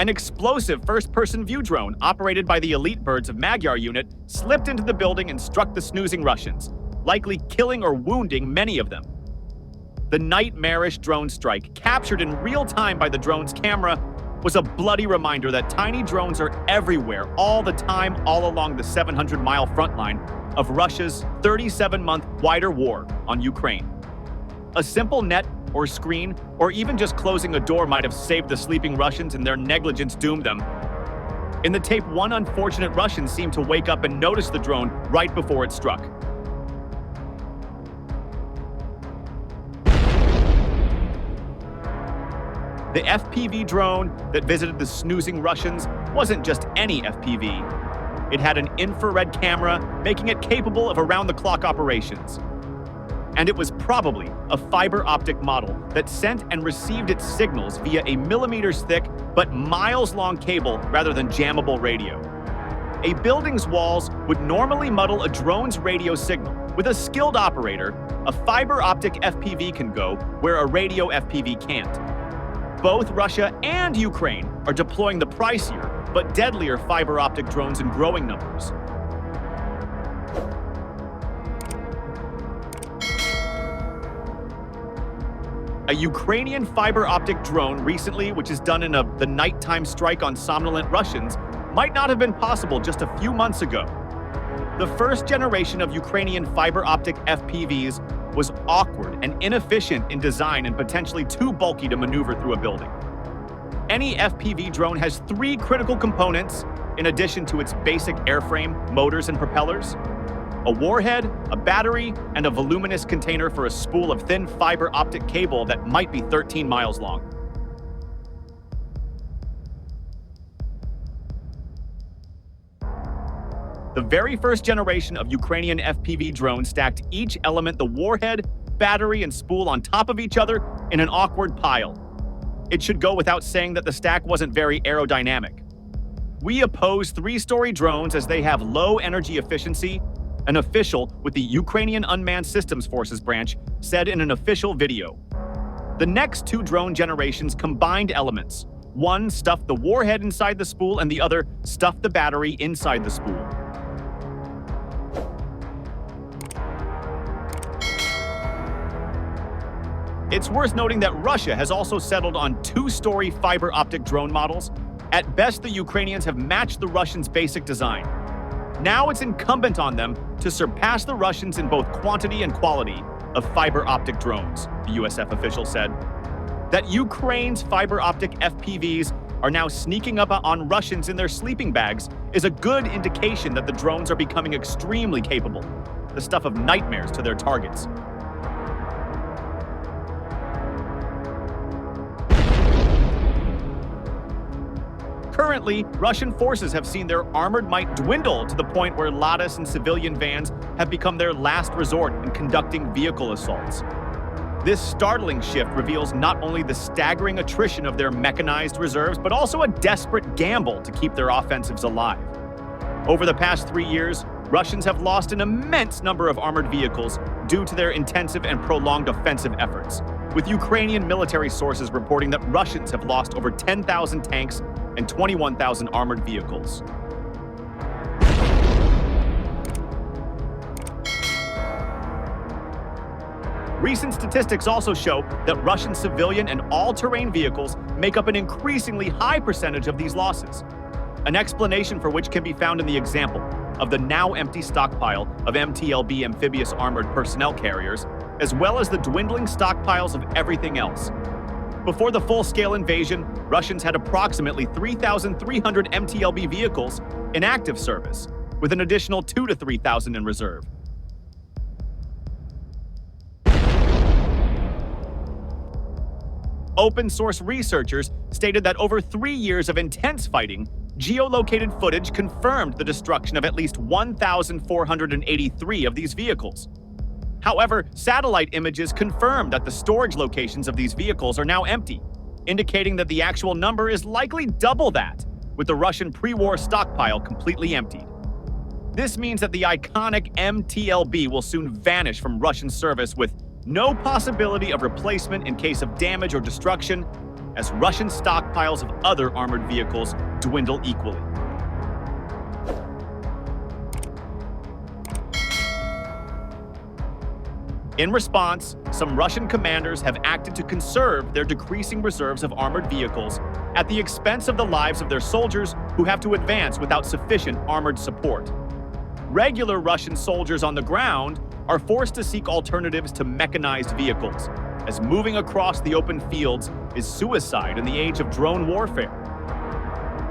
An explosive first-person view drone operated by the elite Birds of Magyar unit slipped into the building and struck the snoozing Russians, likely killing or wounding many of them. The nightmarish drone strike, captured in real time by the drone's camera, was a bloody reminder that tiny drones are everywhere, all the time, all along the 700-mile front line of Russia's 37-month wider war on Ukraine. A simple net or screen, or even just closing a door might have saved the sleeping Russians, and their negligence doomed them. In the tape, one unfortunate Russian seemed to wake up and notice the drone right before it struck. The FPV drone that visited the snoozing Russians wasn't just any FPV. It had an infrared camera, making it capable of around-the-clock operations. And it was probably a fiber optic model that sent and received its signals via a millimeters-thick but miles-long cable rather than jammable radio. A building's walls would normally muddle a drone's radio signal. With a skilled operator, a fiber optic FPV can go where a radio FPV can't. Both Russia and Ukraine are deploying the pricier but deadlier fiber optic drones in growing numbers. A Ukrainian fiber optic drone recently, which is done in the nighttime strike on somnolent Russians, might not have been possible just a few months ago. The first generation of Ukrainian fiber optic FPVs was awkward and inefficient in design and potentially too bulky to maneuver through a building. Any FPV drone has three critical components in addition to its basic airframe, motors, and propellers: a warhead, a battery, and a voluminous container for a spool of thin fiber optic cable that might be 13 miles long. The very first generation of Ukrainian FPV drones stacked each element, the warhead, battery, and spool, on top of each other in an awkward pile. It should go without saying that the stack wasn't very aerodynamic. We oppose three-story drones as they have low energy efficiency, an official with the Ukrainian Unmanned Systems Forces branch said in an official video. The next two drone generations combined elements. One stuffed the warhead inside the spool and the other stuffed the battery inside the spool. It's worth noting that Russia has also settled on two-story fiber optic drone models. At best, the Ukrainians have matched the Russians' basic design. Now it's incumbent on them to surpass the Russians in both quantity and quality of fiber optic drones, the USF official said. That Ukraine's fiber optic FPVs are now sneaking up on Russians in their sleeping bags is a good indication that the drones are becoming extremely capable, the stuff of nightmares to their targets. Currently, Russian forces have seen their armored might dwindle to the point where Ladas and civilian vans have become their last resort in conducting vehicle assaults. This startling shift reveals not only the staggering attrition of their mechanized reserves, but also a desperate gamble to keep their offensives alive. Over the past 3 years, Russians have lost an immense number of armored vehicles due to their intensive and prolonged offensive efforts, with Ukrainian military sources reporting that Russians have lost over 10,000 tanks and 21,000 armored vehicles. Recent statistics also show that Russian civilian and all-terrain vehicles make up an increasingly high percentage of these losses, an explanation for which can be found in the example of the now empty stockpile of MTLB amphibious armored personnel carriers, as well as the dwindling stockpiles of everything else. Before the full-scale invasion, Russians had approximately 3,300 MTLB vehicles in active service, with an additional 2,000 to 3,000 in reserve. Open-source researchers stated that over 3 years of intense fighting, geolocated footage confirmed the destruction of at least 1,483 of these vehicles. However, satellite images confirm that the storage locations of these vehicles are now empty, indicating that the actual number is likely double that, with the Russian pre-war stockpile completely emptied. This means that the iconic MTLB will soon vanish from Russian service with no possibility of replacement in case of damage or destruction, as Russian stockpiles of other armored vehicles dwindle equally. In response, some Russian commanders have acted to conserve their decreasing reserves of armored vehicles at the expense of the lives of their soldiers who have to advance without sufficient armored support. Regular Russian soldiers on the ground are forced to seek alternatives to mechanized vehicles, as moving across the open fields is suicide in the age of drone warfare.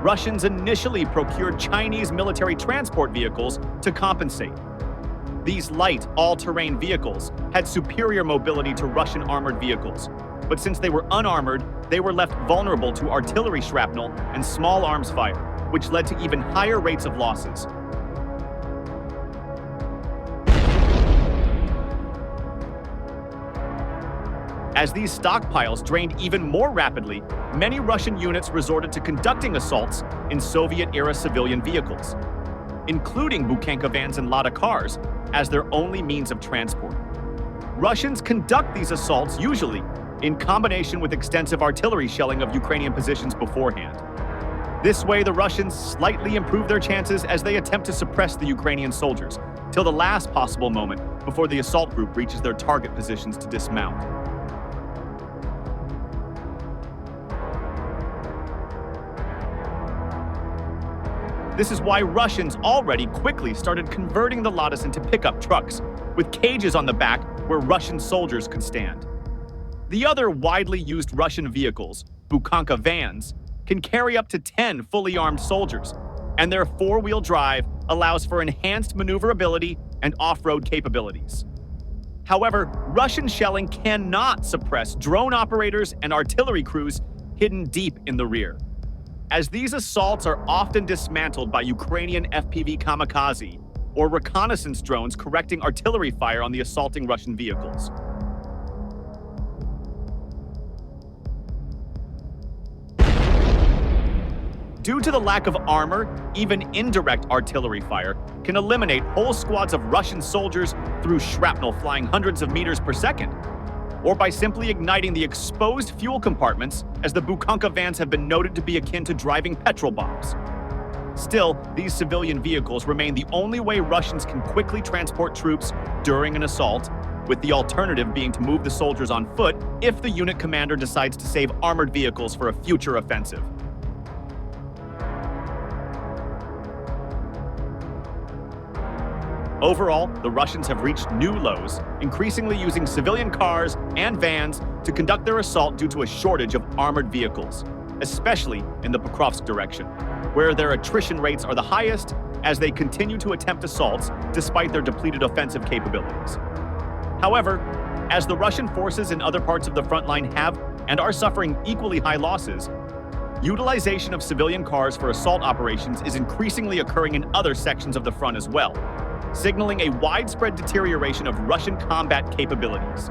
Russians initially procured Chinese military transport vehicles to compensate. These light, all-terrain vehicles had superior mobility to Russian armored vehicles, but since they were unarmored, they were left vulnerable to artillery shrapnel and small arms fire, which led to even higher rates of losses. As these stockpiles drained even more rapidly, many Russian units resorted to conducting assaults in Soviet-era civilian vehicles, including Bukhanka vans and Lada cars, as their only means of transport. Russians conduct these assaults usually in combination with extensive artillery shelling of Ukrainian positions beforehand. This way, the Russians slightly improve their chances as they attempt to suppress the Ukrainian soldiers, till the last possible moment before the assault group reaches their target positions to dismount. This is why Russians already quickly started converting the Ladas into pickup trucks, with cages on the back where Russian soldiers could stand. The other widely used Russian vehicles, Bukhanka vans, can carry up to 10 fully armed soldiers, and their four-wheel drive allows for enhanced maneuverability and off-road capabilities. However, Russian shelling cannot suppress drone operators and artillery crews hidden deep in the rear, as these assaults are often dismantled by Ukrainian FPV kamikaze or reconnaissance drones correcting artillery fire on the assaulting Russian vehicles. Due to the lack of armor, even indirect artillery fire can eliminate whole squads of Russian soldiers through shrapnel flying hundreds of meters per second, or by simply igniting the exposed fuel compartments, as the Bukhanka vans have been noted to be akin to driving petrol bombs. Still, these civilian vehicles remain the only way Russians can quickly transport troops during an assault, with the alternative being to move the soldiers on foot if the unit commander decides to save armored vehicles for a future offensive. Overall, the Russians have reached new lows, increasingly using civilian cars and vans to conduct their assault due to a shortage of armored vehicles, especially in the Pokrovsk direction, where their attrition rates are the highest as they continue to attempt assaults despite their depleted offensive capabilities. However, as the Russian forces in other parts of the front line have and are suffering equally high losses, utilization of civilian cars for assault operations is increasingly occurring in other sections of the front as well, signaling a widespread deterioration of Russian combat capabilities.